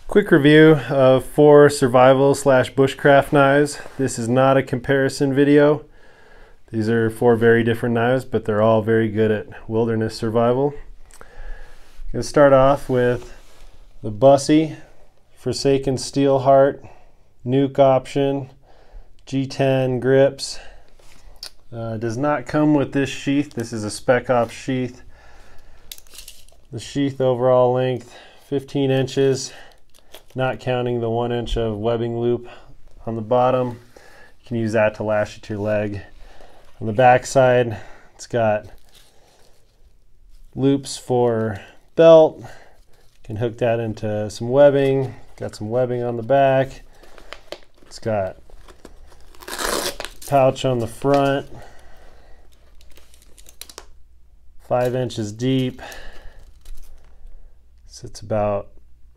Quick review of 4 survival / bushcraft knives. This is not a comparison video. These are 4 very different knives, but they're all very good at wilderness survival. I'm going to start off with the Busse Forsaken Steel Heart, nuke option, G10 grips. Does not come with this sheath. This is a spec ops sheath. The sheath overall length 15 inches, not counting the 1 inch of webbing loop on the bottom. You can use that to lash it to your leg. On the back side, it's got loops for belt. You can hook that into some webbing. Got some webbing on the back. It's got pouch on the front, 5 inches deep. It's about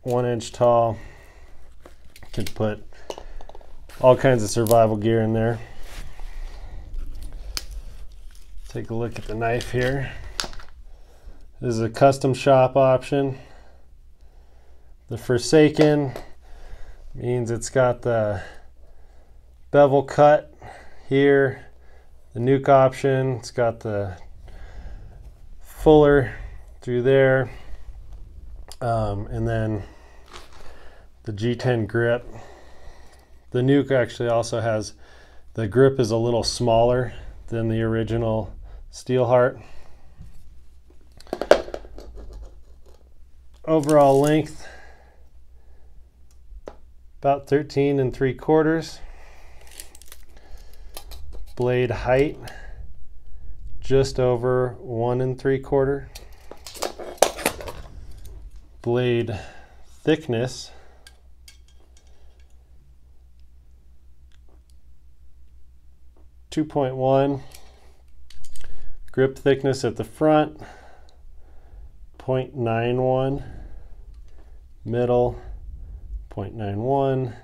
1 inch tall. You can put all kinds of survival gear in there. Take a look at the knife here. This is a custom shop option. The Forsaken means it's got the bevel cut here. The nuke option, it's got the fuller through there. And then the G10 grip. The nuke actually also has, the grip is a little smaller than the original Steel Heart. Overall length about 13 3/4. Blade height just over 1 3/4. Blade thickness .2.1. Grip thickness at the front 0.91. Middle 0.91.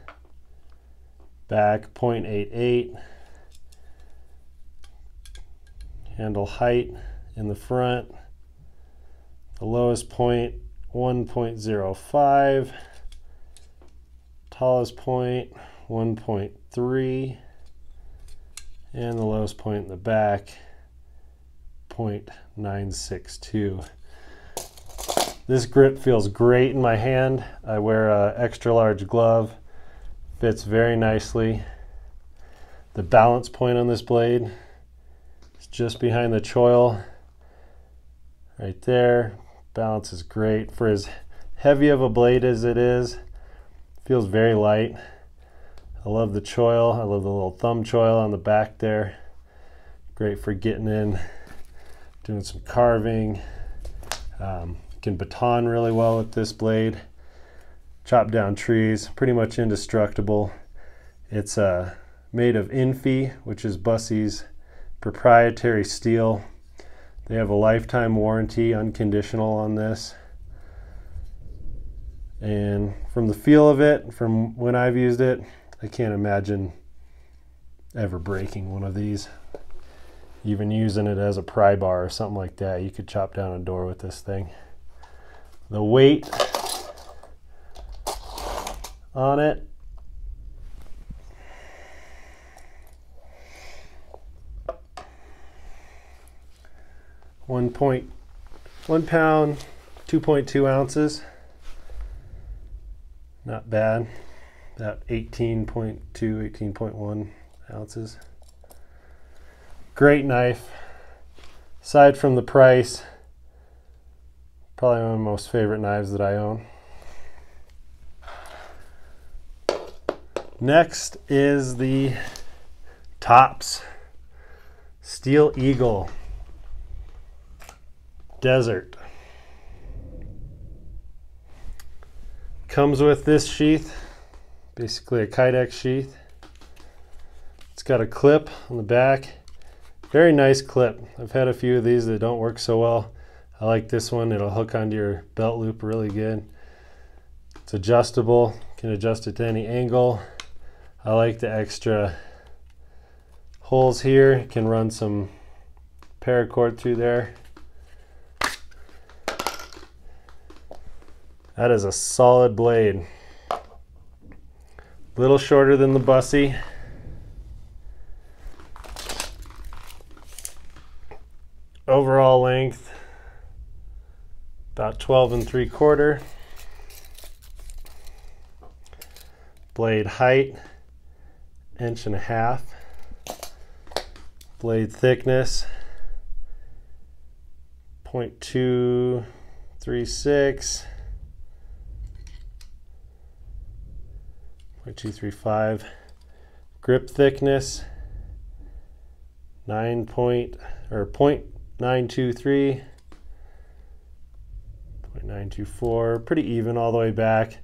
Back 0.88. Handle height in the front, the lowest point 1.05, tallest point 1.3, and the lowest point in the back 0.962. This grip feels great in my hand. I wear an extra large glove, fits very nicely. The balance point on this blade is just behind the choil right there. Balance is great. For as heavy of a blade as it is, feels very light. I love the choil. I love the little thumb choil on the back there. Great for getting in, doing some carving. Can baton really well with this blade. Chop down trees, pretty much indestructible. It's made of Infi, which is Busse's proprietary steel. They have a lifetime warranty, unconditional, on this. And from the feel of it, from when I've used it, I can't imagine ever breaking one of these. Even using it as a pry bar or something like that, you could chop down a door with this thing. The weight on it, one pound, 2.2 ounces. Not bad. About 18.2, 18.1 ounces. Great knife. Aside from the price, probably one of my most favorite knives that I own. Next is the Tops Steel Eagle Desert. Comes with this sheath, basically a Kydex sheath. It's got a clip on the back. Very nice clip. I've had a few of these that don't work so well. I like this one. It'll hook onto your belt loop really good. It's adjustable. You can adjust it to any angle. I like the extra holes here. You can run some paracord through there. That is a solid blade. Little shorter than the Busse. Overall length, about 12 3/4. Blade height, 1.5 inches. Blade thickness, 0.236, 0.235. Grip thickness, 0.923, 0.924. Pretty even all the way back.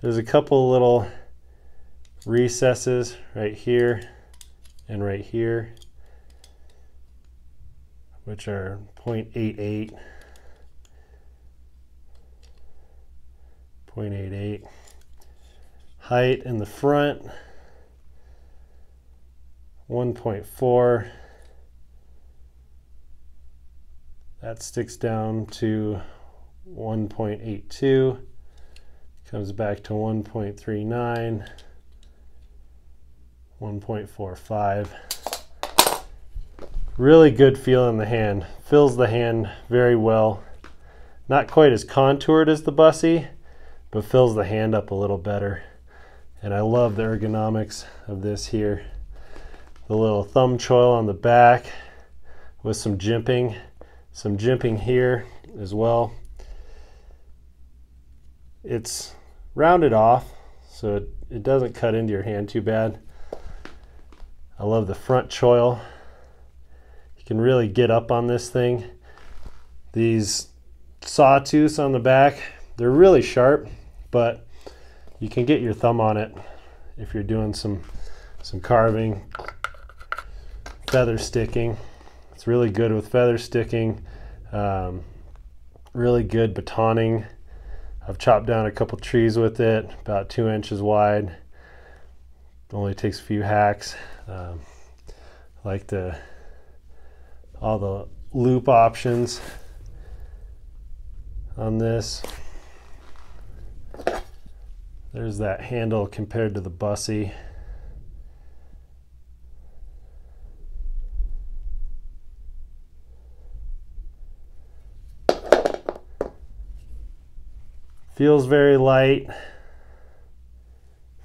There's a couple little recesses right here and right here, which are 0.88, 0.88. Height in the front, 1.4. That sticks down to 1.82. Comes back to 1.39, 1.45. Really good feel in the hand. Fills the hand very well. Not quite as contoured as the Busse, but fills the hand up a little better. And I love the ergonomics of this here. The little thumb choil on the back with some jimping here as well. It's rounded off, so it doesn't cut into your hand too bad. I love the front choil. You can really get up on this thing. These sawtooths on the back, they're really sharp, but you can get your thumb on it if you're doing some carving, feather sticking. It's really good with feather sticking, really good batoning. I've chopped down a couple trees with it, about 2 inches wide. Only takes a few hacks. Like all the loop options on this. There's that handle compared to the Busse. Feels very light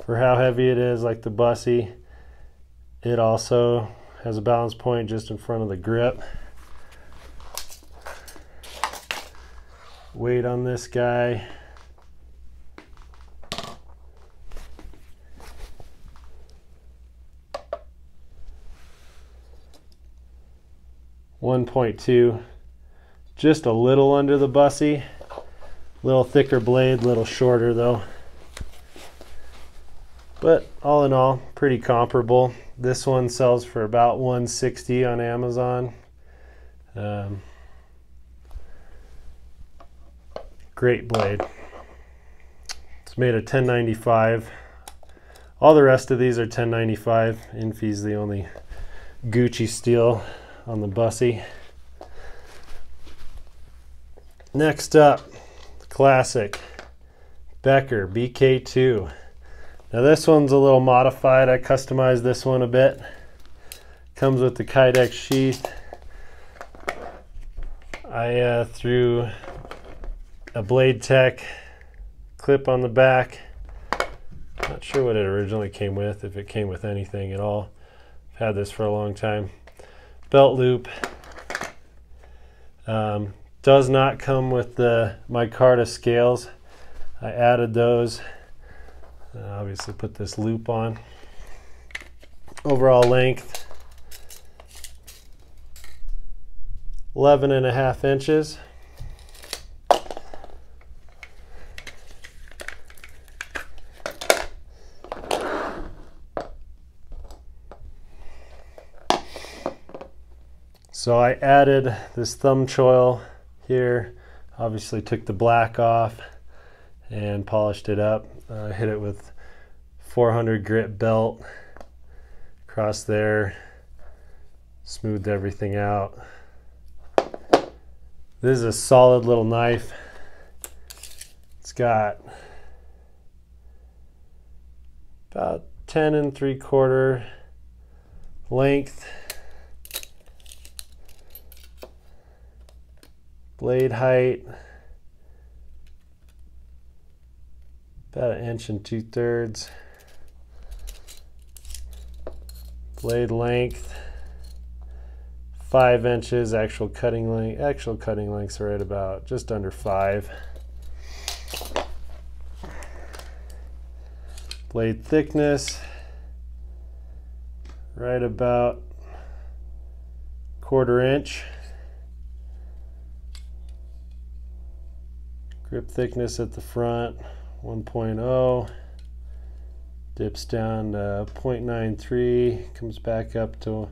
for how heavy it is, like the Busse. It also has a balance point just in front of the grip. Weight on this guy, .2, just a little under the Busse. Little thicker blade, little shorter though. But all in all, pretty comparable. This one sells for about $160 on Amazon. Great blade. It's made of 1095. All the rest of these are 1095. Infy's the only Gucci steel on the Busse. Next up, classic Becker BK2. Now this one's a little modified. I customized this one a bit. Comes with the Kydex sheath. I threw a Blade Tech clip on the back. Not sure what it originally came with, if it came with anything at all. I've had this for a long time. Belt loop. Does not come with the micarta scales. I added those. Obviously put this loop on. Overall length, 11.5 inches. So I added this thumb choil here. Obviously took the black off and polished it up. Hit it with 400 grit belt across there, smoothed everything out. This is a solid little knife. It's got about 10 3/4 length. Blade height, about 1 2/3 inches. Blade length, 5 inches. Actual cutting lengths are right about just under 5. Blade thickness, right about 1/4 inch. Grip thickness at the front, 1.0. Dips down to 0.93, comes back up to a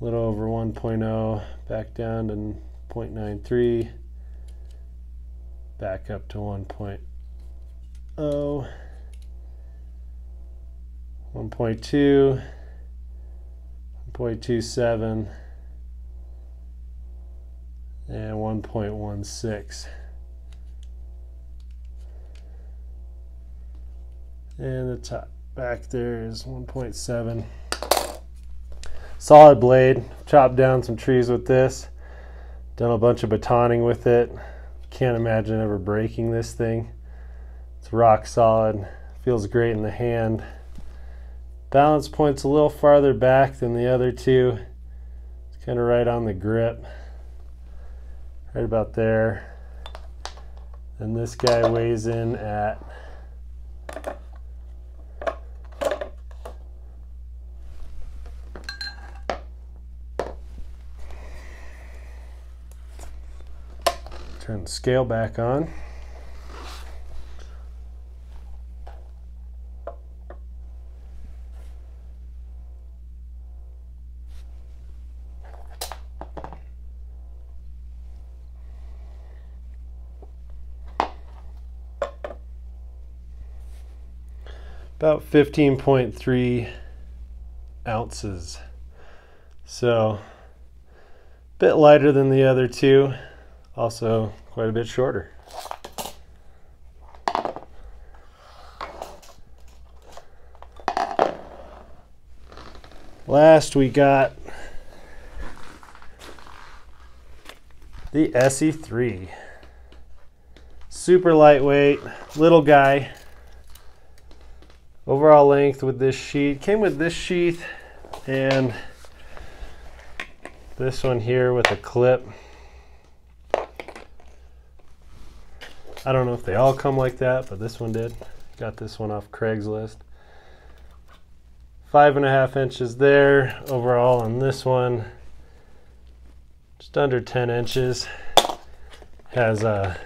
little over 1.0, back down to 0.93, back up to 1.0, 1.2, 1.27, and 1.16. And the top back there is 1.7. Solid blade. Chopped down some trees with this. Done a bunch of batoning with it. Can't imagine ever breaking this thing. It's rock solid. Feels great in the hand. Balance point's a little farther back than the other two. It's kind of right on the grip. Right about there. And this guy weighs in at turn the scale back on. About 15.3 ounces. So a bit lighter than the other two. Also quite a bit shorter. Last we got the ESEE3. Super lightweight, little guy. Overall length with this sheath, came with this sheath and this one here with a clip. I don't know if they all come like that, but this one did. Got this one off Craigslist. 5.5 inches there overall on this one. Just under 10 inches. Has a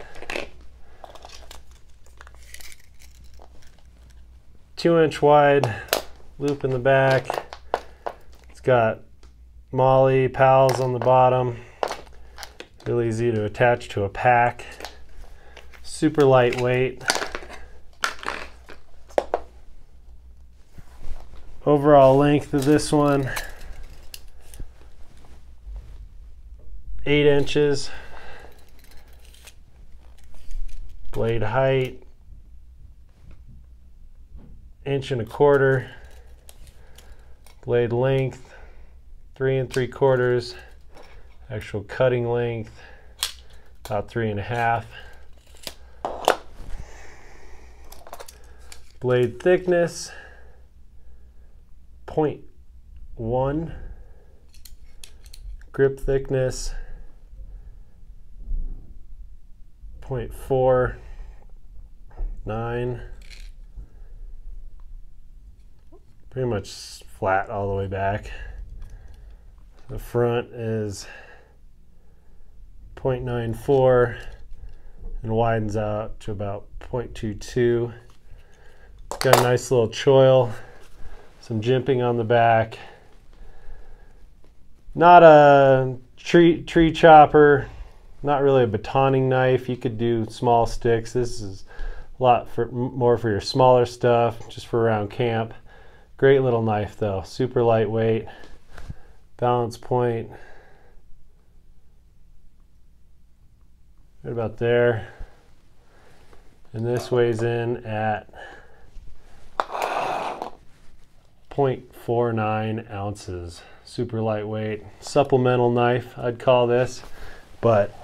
2-inch wide loop in the back. It's got Molly pals on the bottom. Really easy to attach to a pack. Super lightweight. Overall length of this one, 8 inches. Blade height, 1.25 inches. Blade length, 3 3/4. Actual cutting length, about 3.5. Blade thickness, 0.1. Grip thickness, 0.49. Pretty much flat all the way back. The front is 0.94 and widens out to about 0.22. Got a nice little choil, some jimping on the back. Not a tree chopper, not really a batoning knife. You could do small sticks. This is a lot more for your smaller stuff, just for around camp. Great little knife though, super lightweight. Balance point right about there. And this weighs in at 0.49 ounces. Super lightweight, supplemental knife, I'd call this, but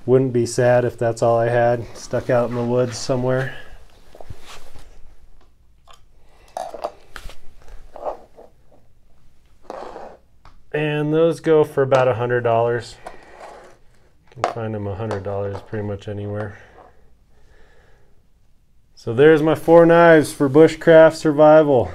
wouldn't be sad if that's all I had stuck out in the woods somewhere. And those go for about $100. You can find them $100 pretty much anywhere. So there's my 4 knives for bushcraft survival.